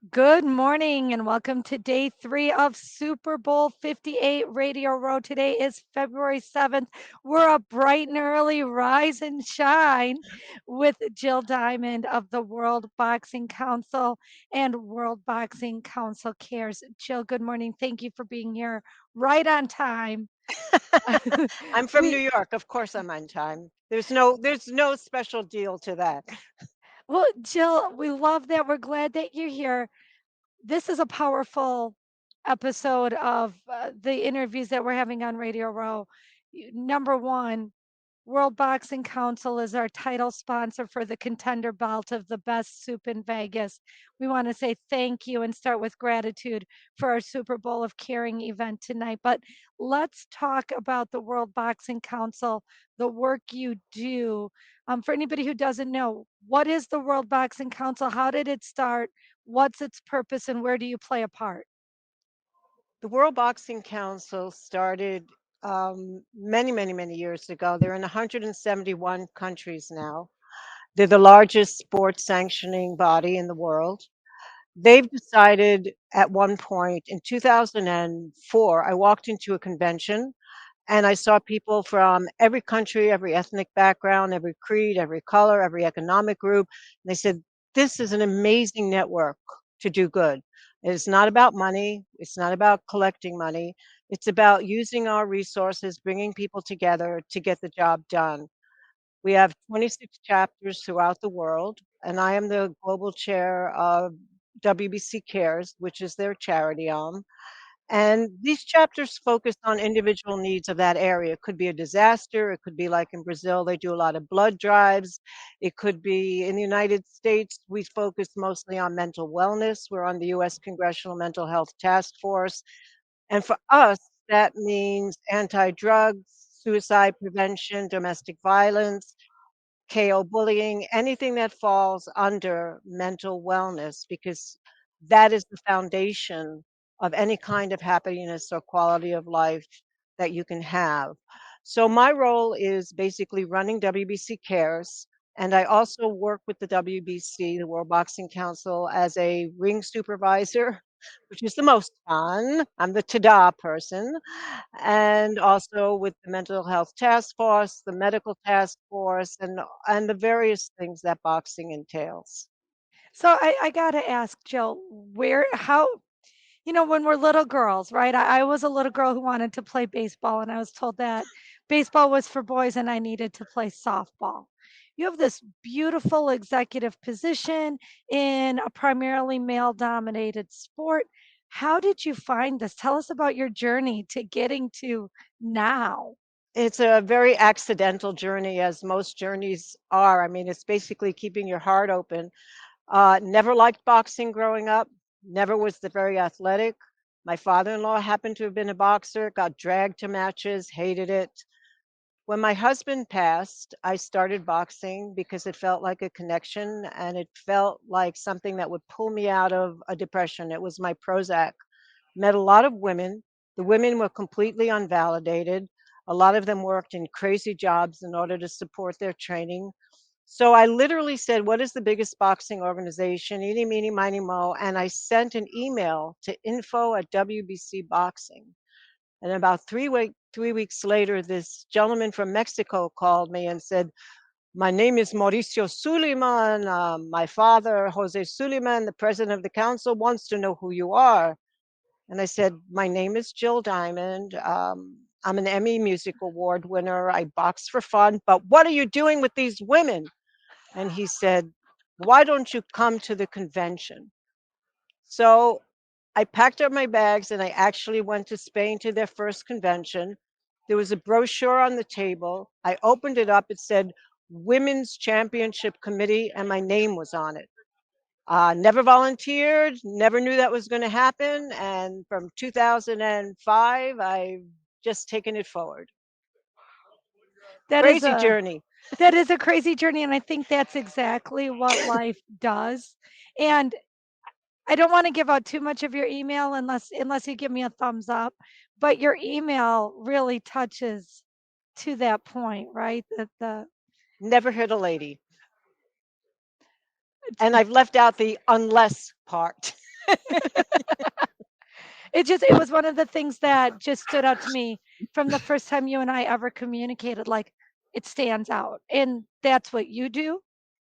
Good morning and welcome to day three of Super Bowl 58 Radio Row. Today is February 7th. We're up bright and early, rise and shine with Jill Diamond of the World Boxing Council and World Boxing Council Cares. Jill, good morning. Thank you for being here right on time. I'm from New we York. Of course I'm on time. There's no special deal to that. well, Jill, we love that. We're glad that you're here. This is a powerful episode of the interviews that we're having on Radio Row. Number one, World Boxing Council is our title sponsor for the contender belt of the best soup in Vegas. We want to say thank you and start with gratitude for our Super Bowl of Caring event tonight. But let's talk about the World Boxing Council, the work you do. For anybody who doesn't know, what is the World Boxing Council? How did it start? What's its purpose and where do you play a part? The World Boxing Council started many, many, many years ago. They're in 171 countries now. They're the largest sports sanctioning body in the world. They've decided at one point in 2004, I walked into a convention and I saw people from every country, every ethnic background, every creed, every color, every economic group. And they said, this is an amazing network to do good. It's not about money. It's not about collecting money. It's about using our resources, bringing people together to get the job done. We have 26 chapters throughout the world, and I am the global chair of WBC Cares, which is their charity arm. And these chapters focus on individual needs of that area. It could be a disaster. It could be like in Brazil, they do a lot of blood drives. It could be in the United States, we focus mostly on mental wellness. We're on the US Congressional Mental Health Task Force. And for us, that means anti drugs, suicide prevention, domestic violence, KO bullying, anything that falls under mental wellness, because that is the foundation of any kind of happiness or quality of life that you can have. So my role is basically running WBC Cares, and I also work with the WBC, the World Boxing Council, as a ring supervisor, which is the most fun. I'm the tada person, and also with the mental health task force, the medical task force, and the various things that boxing entails. So I gotta ask, Jill, how, when we're little girls, right? I was a little girl who wanted to play baseball, and I was told that baseball was for boys and I needed to play softball. You have this beautiful executive position in a primarily male dominated sport. How did you find this? Tell us about your journey to getting to now. It's a very accidental journey, as most journeys are. I mean, it's basically keeping your heart open. Never liked boxing growing up, never was the very athletic. My father in law happened to have been a boxer, got dragged to matches, hated it. When my husband passed, I started boxing because it felt like a connection and it felt like something that would pull me out of a depression. It was my Prozac. Met a lot of women. The women were completely unvalidated. A lot of them worked in crazy jobs in order to support their training. So I literally said, what is the biggest boxing organization? Eeny, meeny, miny, mo. And I sent an email to info at WBC Boxing. And about 3 weeks later, this gentleman from Mexico called me and said, my name is Mauricio Suleiman. My father, Jose Suleiman, the president of the council, wants to know who you are. And I said, my name is Jill Diamond. I'm an Emmy Music Award winner. I box for fun. But what are you doing with these women? And he said, why don't you come to the convention? So I packed up my bags and I actually went to Spain to their first convention. There was a brochure on the table. I opened it up. It said Women's Championship Committee, and my name was on it. Never volunteered, never knew that was going to happen. And from 2005, I've just taken it forward. That is Crazy a journey. that is a crazy journey, and I think that's exactly what life does. And I don't want to give out too much of your email unless you give me a thumbs up, but your email really touches to that point, right? That the Never hit a lady. And I've left out the unless part. It was one of the things that just stood out to me from the first time you and I ever communicated, like, it stands out, and that's what you do.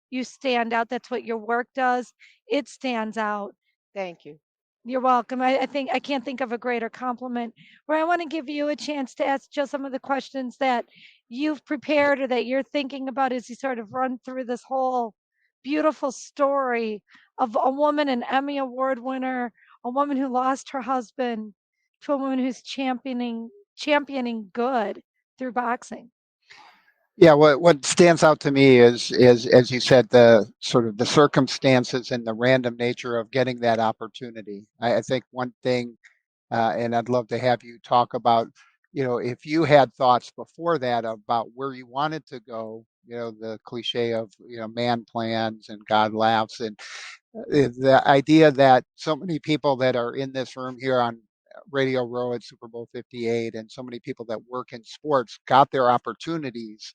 You stand out, that's what your work does. It stands out. Thank you. You're welcome. I think I can't think of a greater compliment. Where I want to give you a chance to ask Jill some of the questions that you've prepared or that you're thinking about as you sort of run through this whole beautiful story of a woman, an Emmy Award winner, a woman who lost her husband, to a woman who's championing good through boxing. Yeah, what stands out to me is as you said, the sort of the circumstances and the random nature of getting that opportunity. I think one thing, and I'd love to have you talk about, if you had thoughts before that about where you wanted to go, the cliche of, man plans and God laughs, and the idea that so many people that are in this room here on Radio Row at Super Bowl 58, and so many people that work in sports got their opportunities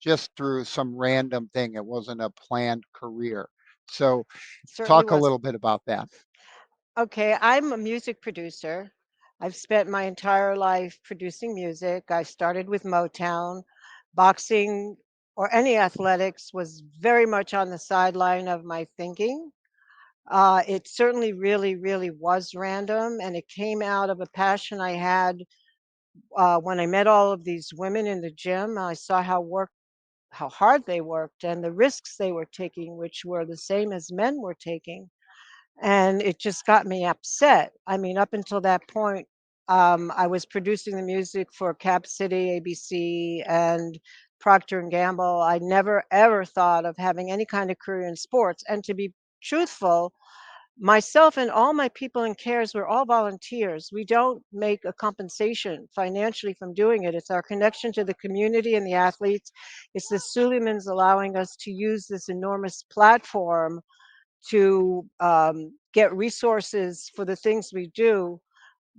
just through some random thing. It wasn't a planned career. So Certainly talk a wasn't. little bit about that. Okay, I'm a music producer. I've spent my entire life producing music. I started with Motown. Boxing or any athletics was very much on the sideline of my thinking. It certainly really, really was random, and it came out of a passion I had when I met all of these women in the gym. I saw how hard they worked and the risks they were taking, which were the same as men were taking, and it just got me upset. I mean, up until that point, I was producing the music for Cap City, ABC, and Procter and Gamble. I never ever thought of having any kind of career in sports. And to be truthful, myself and all my people in cares, we're all volunteers. We don't make a compensation financially from doing it. It's our connection to the community and the athletes. It's the Suleimans allowing us to use this enormous platform to get resources for the things we do,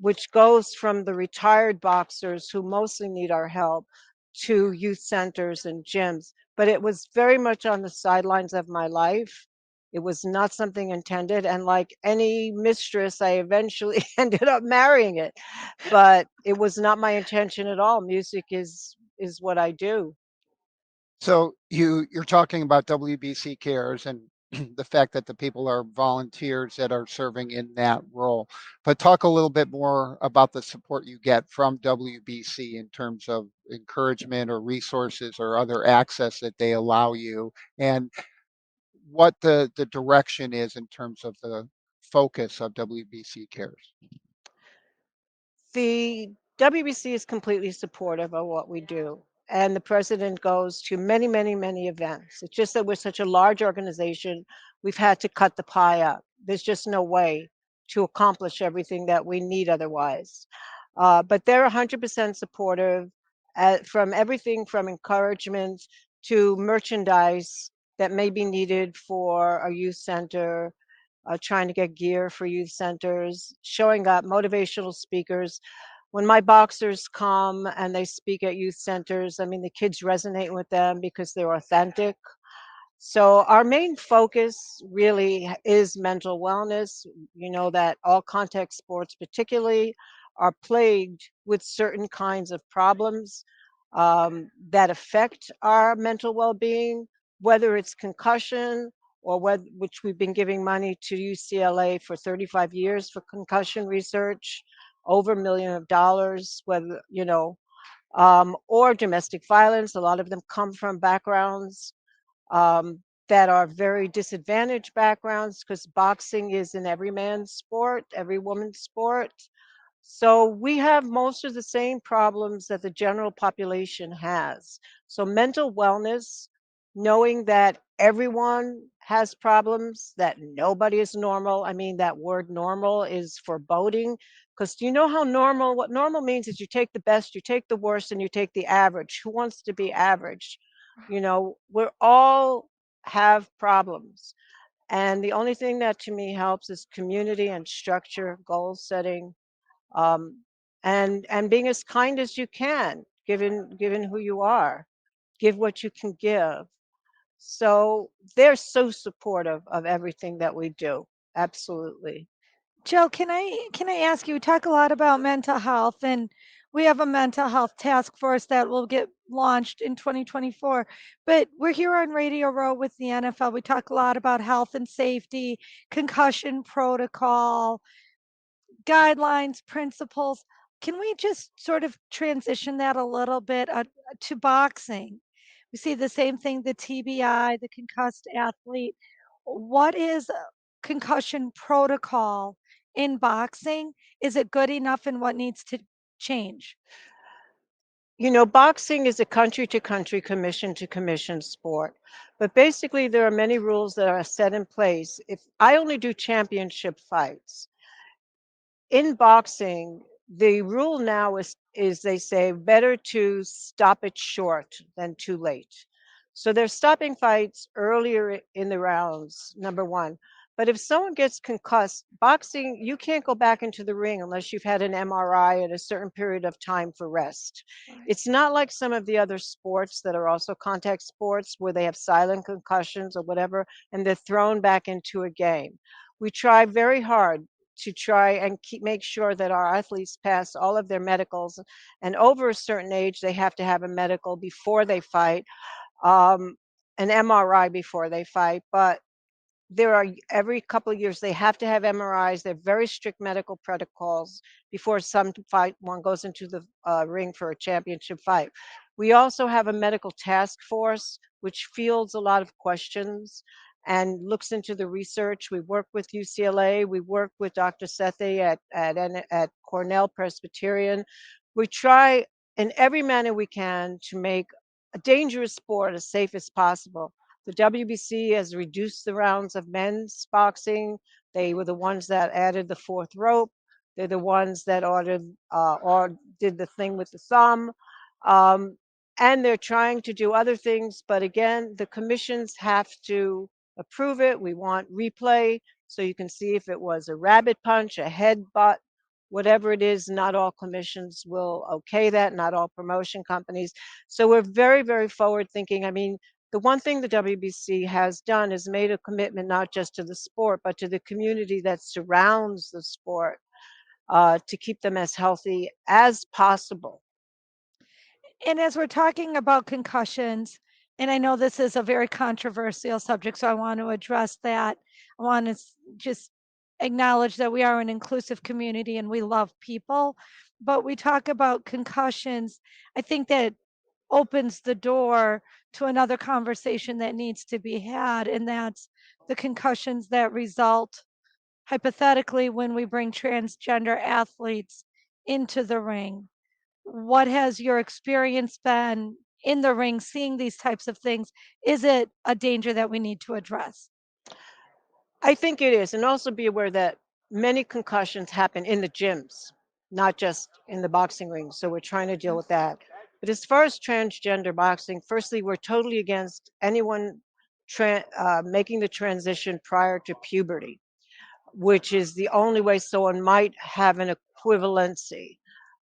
which goes from the retired boxers who mostly need our help to youth centers and gyms. But it was very much on the sidelines of my life. It was not something intended. And like any mistress, I eventually ended up marrying it. But it was not my intention at all. Music is what I do. So you're talking about WBC Cares and the fact that the people are volunteers that are serving in that role. But talk a little bit more about the support you get from WBC in terms of encouragement or resources or other access that they allow you, and what the direction is in terms of the focus of WBC Cares. The WBC is completely supportive of what we do. And the president goes to many, many, many events. It's just that we're such a large organization, we've had to cut the pie up. There's just no way to accomplish everything that we need otherwise. But they're 100% supportive, from everything from encouragement to merchandise that may be needed for a youth center, trying to get gear for youth centers, showing up, motivational speakers. When my boxers come and they speak at youth centers, I mean, the kids resonate with them because they're authentic. So our main focus really is mental wellness. You know that all contact sports particularly are plagued with certain kinds of problems that affect our mental well-being, whether it's concussion or which we've been giving money to UCLA for 35 years for concussion research, over $1 million, whether, or domestic violence. A lot of them come from backgrounds um, that are very disadvantaged backgrounds because boxing is an every man's sport, every woman's sport. So we have most of the same problems that the general population has. So mental wellness, knowing that everyone has problems, that nobody is normal. I mean, that word normal is foreboding because do you know how normal, what normal means is you take the best, you take the worst, and you take the average. Who wants to be average? We're all have problems. And the only thing that to me helps is community and structure, goal setting, um, and being as kind as you can, given who you are. Give what you can give. So they're so supportive of everything that we do. Absolutely. Jill, can I ask you, we talk a lot about mental health, and we have a mental health task force that will get launched in 2024. But we're here on Radio Row with the NFL. We talk a lot about health and safety, concussion protocol, guidelines, principles. Can we just sort of transition that a little bit to boxing? We see the same thing, the TBI, the concussed athlete. What is a concussion protocol in boxing? Is it good enough and what needs to change? You know, boxing is a country to country, commission to commission sport. But basically, there are many rules that are set in place. If I only do championship fights, in boxing, the rule now is they say better to stop it short than too late. So they're stopping fights earlier in the rounds, number one. But if someone gets concussed, boxing, you can't go back into the ring unless you've had an MRI at a certain period of time for rest. Right. It's not like some of the other sports that are also contact sports where they have silent concussions or whatever, and they're thrown back into a game. We try very hard to try and make sure that our athletes pass all of their medicals, and over a certain age they have to have a medical before they fight, um, an MRI before they fight. But there are every couple of years they have to have MRIs. They're very strict medical protocols before some fight one goes into the ring for a championship fight. We also have a medical task force which fields a lot of questions and looks into the research. We work with UCLA. We work with Dr. Sethi at Cornell Presbyterian. We try in every manner we can to make a dangerous sport as safe as possible. The WBC has reduced the rounds of men's boxing. They were the ones that added the fourth rope. They're the ones that ordered or did the thing with the thumb. Um, and they're trying to do other things. But again, the commissions have to approve it. We want replay so you can see if it was a rabbit punch, a headbutt, whatever it is. Not all commissions will okay that, not all promotion companies. So we're very, very forward thinking. I mean, the one thing the WBC has done is made a commitment not just to the sport, but to the community that surrounds the sport to keep them as healthy as possible. And as we're talking about concussions, and I know this is a very controversial subject, so I want to address that. I want to just acknowledge that we are an inclusive community and we love people, but we talk about concussions. I think that opens the door to another conversation that needs to be had, and that's the concussions that result hypothetically when we bring transgender athletes into the ring. What has your experience been in the ring seeing these types of things? Is it a danger that we need to address? I think it is. And also be aware that many concussions happen in the gyms, not just in the boxing ring. So we're trying to deal with that. But as far as transgender boxing, firstly, we're totally against anyone making the transition prior to puberty, which is the only way someone might have an equivalency.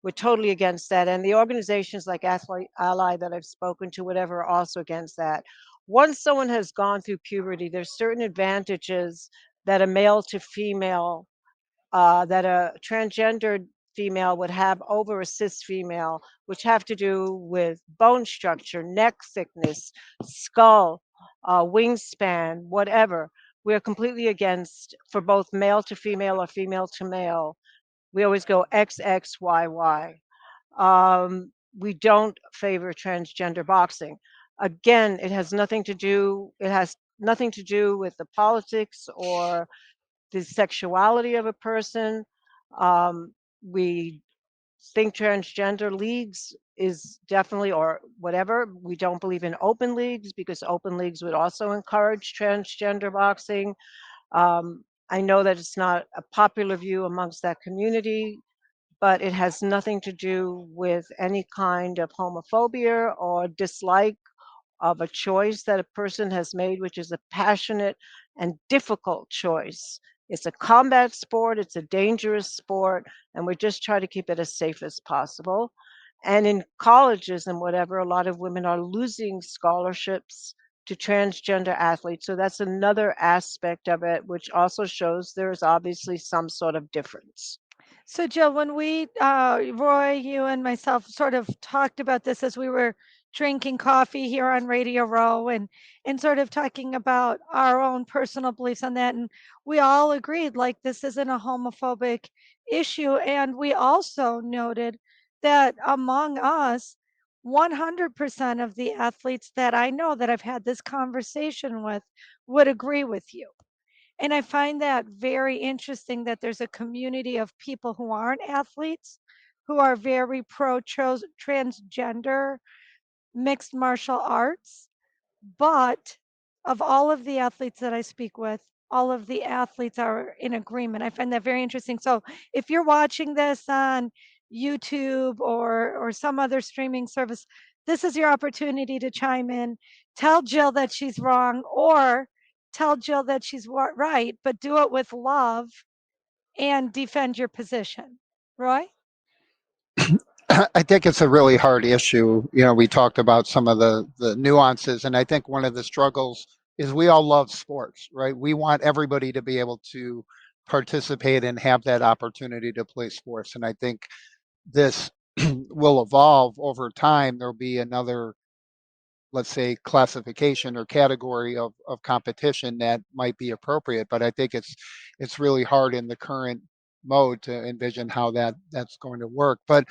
We're totally against that. And the organizations like Athlete Ally that I've spoken to, whatever, are also against that. Once someone has gone through puberty, there's certain advantages that a male to female, that a transgendered female would have over a cis female, which have to do with bone structure, neck thickness, skull, wingspan, whatever. We're completely against for both male to female or female to male. We always go XXYY. We don't favor transgender boxing. Again, it has nothing to do with the politics or the sexuality of a person. We think transgender leagues is definitely, or whatever. We don't believe in open leagues because open leagues would also encourage transgender boxing. I know that it's not a popular view amongst that community, but it has nothing to do with any kind of homophobia or dislike of a choice that a person has made, which is a passionate and difficult choice. It's a combat sport, it's a dangerous sport, and we just try to keep it as safe as possible. And in colleges and whatever, a lot of women are losing scholarships to transgender athletes. So that's another aspect of it, which also shows there's obviously some sort of difference. So, Jill, when Roy, you and myself sort of talked about this as we were drinking coffee here on Radio Row and sort of talking about our own personal beliefs on that, and we all agreed like this isn't a homophobic issue, and we also noted that among us, 100% of the athletes that I know that I've had this conversation with would agree with you. And I find that very interesting that there's a community of people who aren't athletes who are very pro transgender mixed martial arts. But of all of the athletes that I speak with, all of the athletes are in agreement. I find that very interesting. So if you're watching this on YouTube or some other streaming service, this is your opportunity to chime in. Tell Jill that she's wrong or tell Jill that she's right, but do it with love and defend your position. Roy? I think it's a really hard issue. You know, we talked about some of the nuances, and I think one of the struggles is we all love sports, right? We want everybody to be able to participate and have that opportunity to play sports. And I think this will evolve over time. There'll be another, let's say, classification or category of competition that might be appropriate. But I think it's really hard in the current mode to envision how that's going to work. But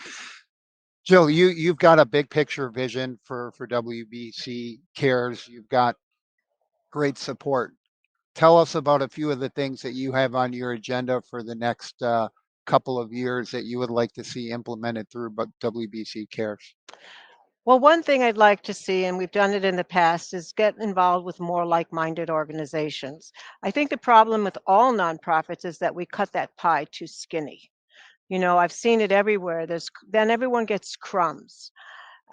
Jill, you've got a big picture vision for WBC Cares. You've got great support. Tell us about a few of the things that you have on your agenda for the next couple of years that you would like to see implemented through WBC Cares. Well, one thing I'd like to see, and we've done it in the past, is get involved with more like minded organizations. I think the problem with all nonprofits is that we cut that pie too skinny. You know, I've seen it everywhere. Then everyone gets crumbs.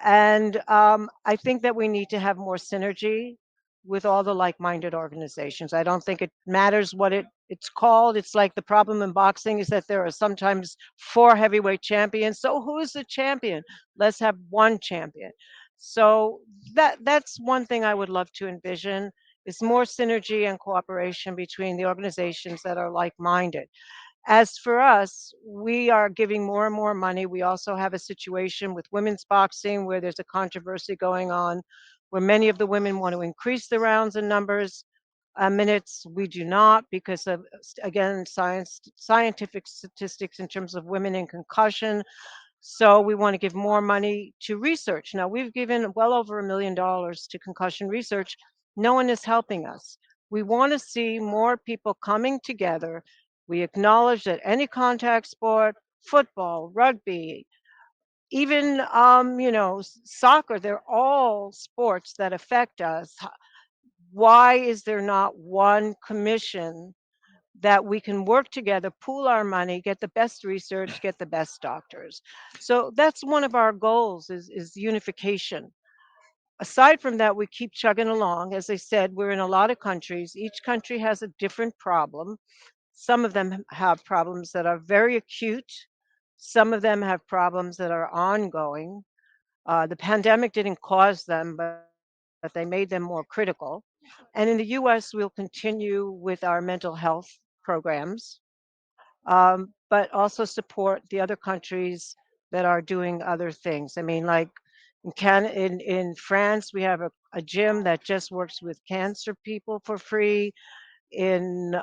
And I think that we need to have more synergy with all the like-minded organizations. I don't think it matters what it's called. It's like the problem in boxing is that there are sometimes four heavyweight champions. So who is the champion? Let's have one champion. So that's one thing I would love to envision is more synergy and cooperation between the organizations that are like-minded. As for us, we are giving more and more money. We also have a situation with women's boxing where there's a controversy going on where many of the women want to increase the rounds and numbers, minutes. We do not because of, again, scientific statistics in terms of women in concussion. So we want to give more money to research. Now, we've given well over $1 million to concussion research. No one is helping us. We want to see more people coming together. We acknowledge that any contact sport, football, rugby, even soccer, they're all sports that affect us. Why is there not one commission that we can work together, pool our money, get the best research, get the best doctors? So that's one of our goals is unification. Aside from that, we keep chugging along. As I said, we're in a lot of countries. Each country has a different problem. Some of them have problems that are very acute. Some of them have problems that are ongoing. The pandemic didn't cause them, but they made them more critical. And in the US, we'll continue with our mental health programs, but also support the other countries that are doing other things. I mean, like in France, we have a gym that just works with cancer people for free. In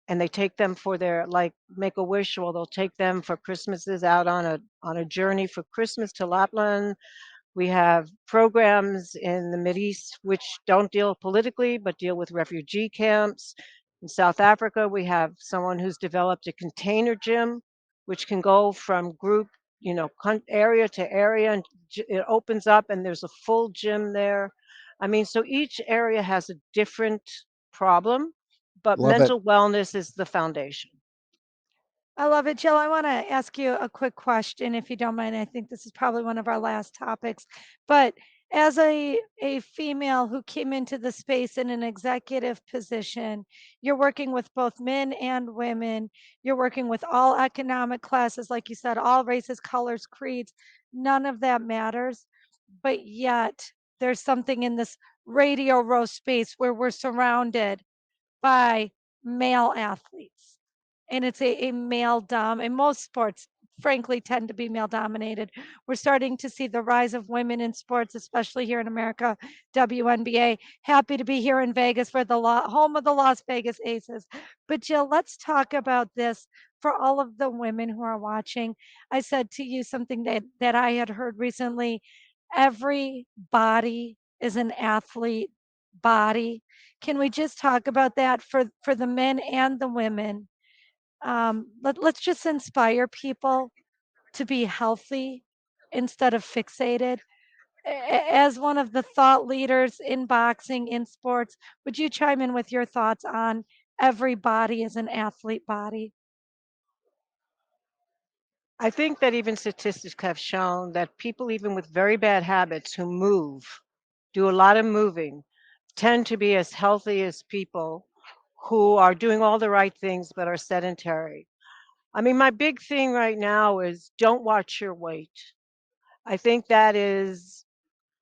and they take them for their like make a wish, or they'll take them for Christmases out on a journey for Christmas to Lapland. We have programs in the Mideast which don't deal politically but deal with refugee camps. In South Africa, we have someone who's developed a container gym which can go from group, area to area, and it opens up and there's a full gym there. I mean, so each area has a different problem, but Love it. mental wellness is the foundation. I love it. Jill, I want to ask you a quick question, if you don't mind. I think this is probably one of our last topics. But as a female who came into the space in an executive position, you're working with both men and women. You're working with all economic classes, like you said, all races, colors, creeds. None of that matters. But yet, there's something in this Radio Row space where we're surrounded by male athletes. And it's a male dom, and most sports, frankly, tend to be male dominated. We're starting to see the rise of women in sports, especially here in America, WNBA. Happy to be here in Vegas, where the home of the Las Vegas Aces. But Jill, let's talk about this for all of the women who are watching. I said to you something that I had heard recently. Every body is an athlete body. Can we just talk about that for the men and the women? Let's just inspire people to be healthy instead of fixated. As one of the thought leaders in boxing, in sports, would you chime in with your thoughts on every body is an athlete body? I think that even statistics have shown that people, even with very bad habits, who move, do a lot of moving, tend to be as healthy as people who are doing all the right things but are sedentary. I mean, my big thing right now is don't watch your weight. I think that is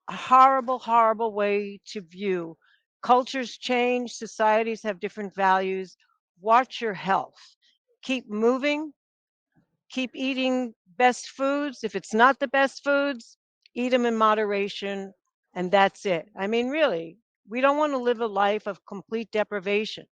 a horrible, horrible way to view. Cultures change, societies have different values. Watch your health. Keep moving, keep eating best foods. If it's not the best foods, eat them in moderation, and that's it. I mean, really, we don't want to live a life of complete deprivation.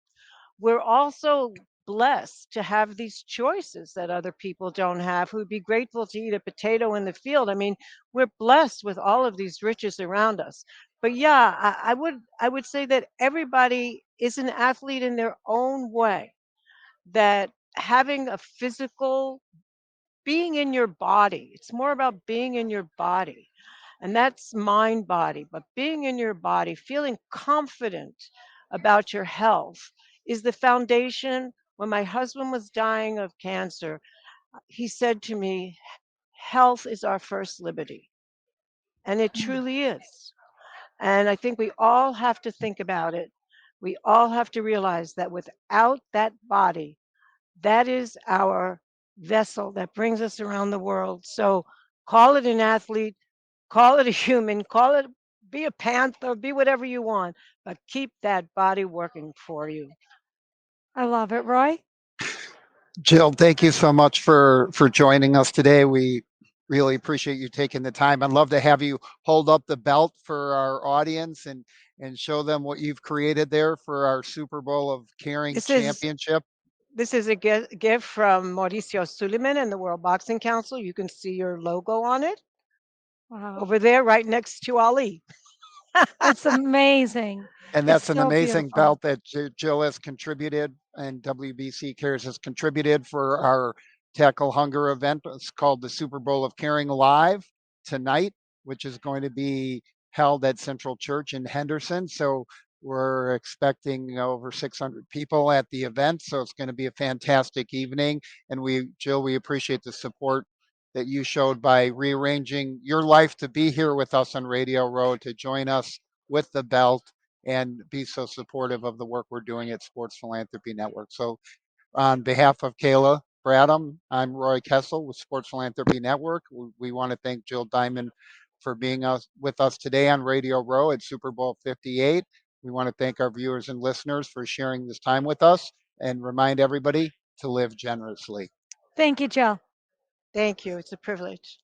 We're also blessed to have these choices that other people don't have, who'd be grateful to eat a potato in the field. I mean, we're blessed with all of these riches around us. But yeah, I would say that everybody is an athlete in their own way. That having a physical being in your body, it's more about being in your body. And that's mind body, but being in your body, feeling confident about your health is the foundation. When my husband was dying of cancer, he said to me, health is our first liberty. And it Mm, truly is. And I think we all have to think about it. We all have to realize that without that body, that is our vessel that brings us around the world. So call it an athlete, call it a human, call it be a panther, be whatever you want, but keep that body working for you. I love it, Roy. Jill, thank you so much for joining us today. We really appreciate you taking the time. I'd love to have you hold up the belt for our audience and show them what you've created there for our Super Bowl of Caring This is Championship. this is a gift from Mauricio Suleiman and the World Boxing Council. You can see your logo on it Wow. over there, right next to Ali. It's amazing. And It's that's an so amazing beautiful. belt that Jill has contributed and WBC Cares has contributed for our Tackle Hunger event. It's called the Super Bowl of Caring Live tonight, which is going to be held at Central Church in Henderson. So we're expecting over 600 people at the event. So it's going to be a fantastic evening. And Jill, we appreciate the support that you showed by rearranging your life to be here with us on Radio Row, to join us with the belt and be so supportive of the work we're doing at Sports Philanthropy Network. So, on behalf of Kayla, Bradham, I'm Roy Kessel with Sports Philanthropy Network. We want to thank Jill Diamond for being with us today on Radio Row at Super Bowl 58. We want to thank our viewers and listeners for sharing this time with us and remind everybody to live generously. Thank you, Jill. Thank you. It's a privilege.